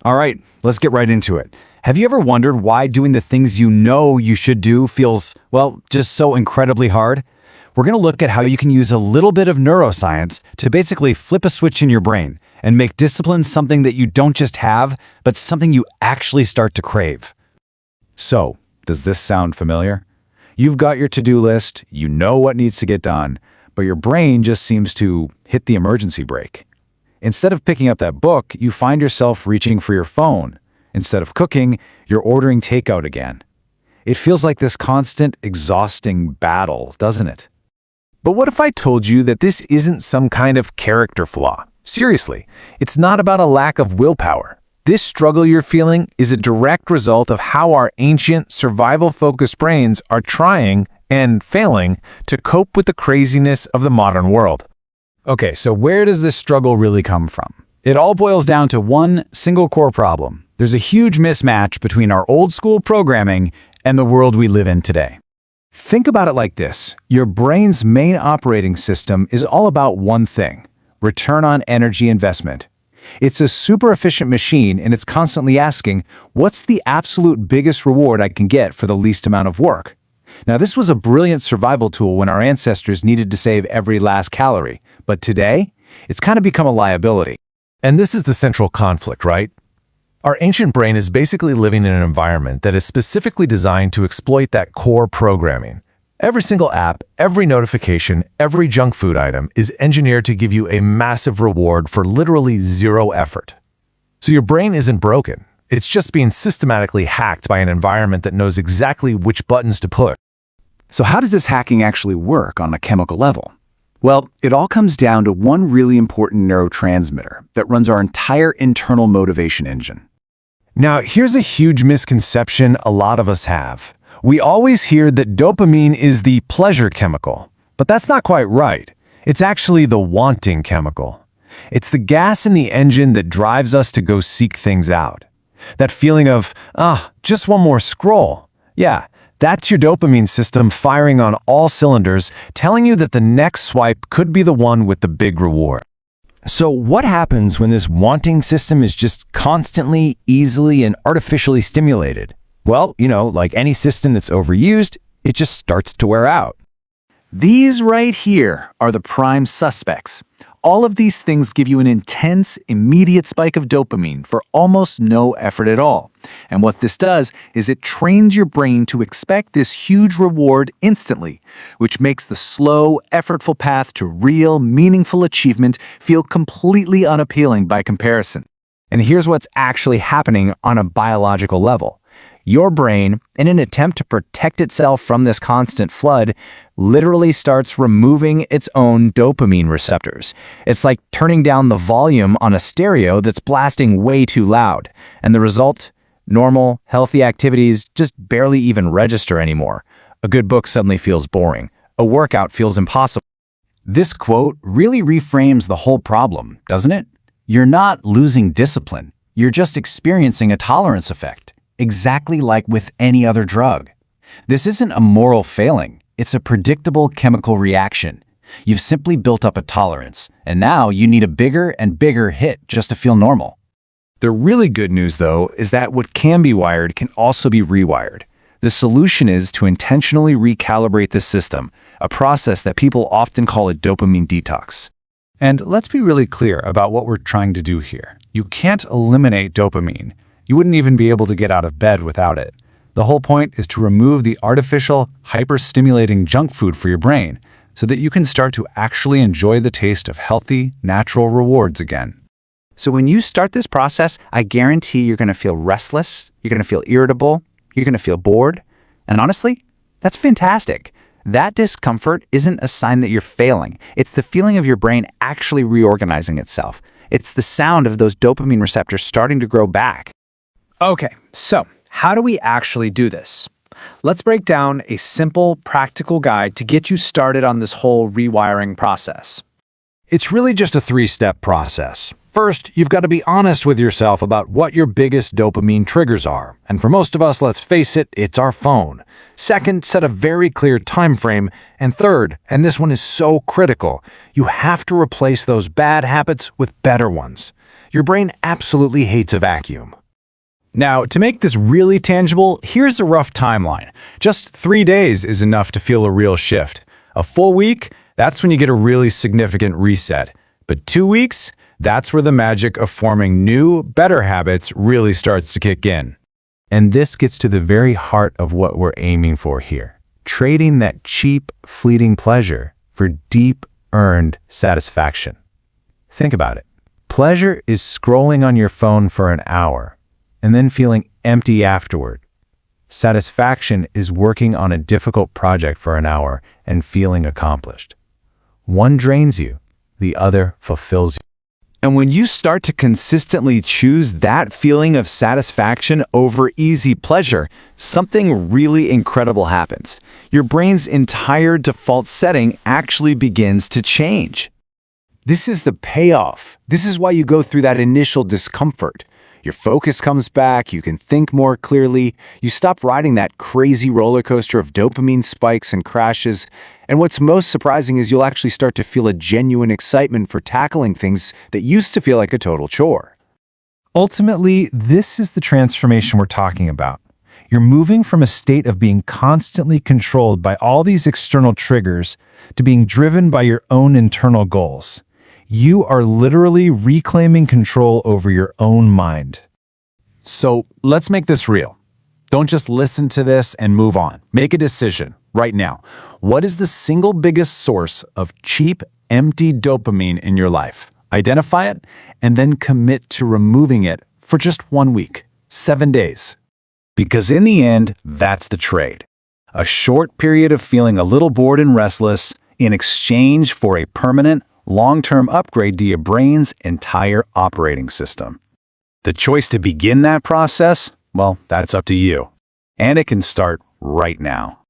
All right, let's get right into it. Have you ever wondered why doing the things you know you should do feels, well, just so incredibly hard? We're going to look at how you can use a little bit of neuroscience to basically flip a switch in your brain and make discipline something that you don't just have, but something you actually start to crave. So, does this sound familiar? You've got your to-do list, you know what needs to get done, but your brain just seems to hit the emergency brake. Instead of picking up that book, you find yourself reaching for your phone. Instead of cooking, you're ordering takeout again. It feels like this constant, exhausting battle, doesn't it? But what if I told you that this isn't some kind of character flaw? Seriously, it's not about a lack of willpower. This struggle you're feeling is a direct result of how our ancient, survival-focused brains are trying and failing to cope with the craziness of the modern world. Okay, so where does this struggle really come from? It all boils down to one single core problem. There's a huge mismatch between our old-school programming and the world we live in today. Think about it like this. Your brain's main operating system is all about one thing: return on energy investment. It's a super efficient machine, and it's constantly asking, what's the absolute biggest reward I can get for the least amount of work? Now, this was a brilliant survival tool when our ancestors needed to save every last calorie, but today, it's kind of become a liability. And this is the central conflict, right? Our ancient brain is basically living in an environment that is specifically designed to exploit that core programming. Every single app, every notification, every junk food item is engineered to give you a massive reward for literally zero effort. So your brain isn't broken. It's just being systematically hacked by an environment that knows exactly which buttons to push. So how does this hacking actually work on a chemical level? Well, it all comes down to one really important neurotransmitter that runs our entire internal motivation engine. Now, here's a huge misconception a lot of us have. We always hear that dopamine is the pleasure chemical, but that's not quite right. It's actually the wanting chemical. It's the gas in the engine that drives us to go seek things out. That feeling of, just one more scroll. Yeah, that's your dopamine system firing on all cylinders, telling you that the next swipe could be the one with the big reward. So what happens when this wanting system is just constantly, easily, and artificially stimulated? Well, like any system that's overused, it just starts to wear out. These right here are the prime suspects. All of these things give you an intense, immediate spike of dopamine for almost no effort at all. And what this does is it trains your brain to expect this huge reward instantly, which makes the slow, effortful path to real, meaningful achievement feel completely unappealing by comparison. And here's what's actually happening on a biological level. Your brain, in an attempt to protect itself from this constant flood, literally starts removing its own dopamine receptors. It's like turning down the volume on a stereo that's blasting way too loud. And the result? Normal, healthy activities just barely even register anymore. A good book suddenly feels boring. A workout feels impossible. This quote really reframes the whole problem, doesn't it? You're not losing discipline. You're just experiencing a tolerance effect. Exactly like with any other drug. This isn't a moral failing, it's a predictable chemical reaction. You've simply built up a tolerance, and now you need a bigger and bigger hit just to feel normal. The really good news, though, is that what can be wired can also be rewired. The solution is to intentionally recalibrate the system, a process that people often call a dopamine detox. And let's be really clear about what we're trying to do here. You can't eliminate dopamine. You wouldn't even be able to get out of bed without it. The whole point is to remove the artificial, hyper-stimulating junk food for your brain so that you can start to actually enjoy the taste of healthy, natural rewards again. So when you start this process, I guarantee you're going to feel restless, you're going to feel irritable, you're going to feel bored. And honestly, that's fantastic. That discomfort isn't a sign that you're failing. It's the feeling of your brain actually reorganizing itself. It's the sound of those dopamine receptors starting to grow back. Okay, so how do we actually do this? Let's break down a simple, practical guide to get you started on this whole rewiring process. It's really just a three-step process. First, you've got to be honest with yourself about what your biggest dopamine triggers are. And for most of us, let's face it, it's our phone. Second, set a very clear time frame. And third, and this one is so critical, you have to replace those bad habits with better ones. Your brain absolutely hates a vacuum. Now, to make this really tangible, here's a rough timeline. Just 3 days is enough to feel a real shift. A full week, that's when you get a really significant reset. But 2 weeks, that's where the magic of forming new, better habits really starts to kick in. And this gets to the very heart of what we're aiming for here. Trading that cheap, fleeting pleasure for deep, earned satisfaction. Think about it. Pleasure is scrolling on your phone for an hour and then feeling empty afterward. Satisfaction is working on a difficult project for an hour and feeling accomplished. One drains you, the other fulfills you. And when you start to consistently choose that feeling of satisfaction over easy pleasure, something really incredible happens. Your brain's entire default setting actually begins to change. This is the payoff. This is why you go through that initial discomfort. Your focus comes back, you can think more clearly, you stop riding that crazy roller coaster of dopamine spikes and crashes, and what's most surprising is you'll actually start to feel a genuine excitement for tackling things that used to feel like a total chore. Ultimately, this is the transformation we're talking about. You're moving from a state of being constantly controlled by all these external triggers to being driven by your own internal goals. You are literally reclaiming control over your own mind. So let's make this real. Don't just listen to this and move on. Make a decision right now. What is the single biggest source of cheap, empty dopamine in your life? Identify it and then commit to removing it for just 1 week, 7 days. Because in the end, that's the trade. A short period of feeling a little bored and restless in exchange for a permanent, long-term upgrade to your brain's entire operating system. The choice to begin that process, well, that's up to you. And it can start right now.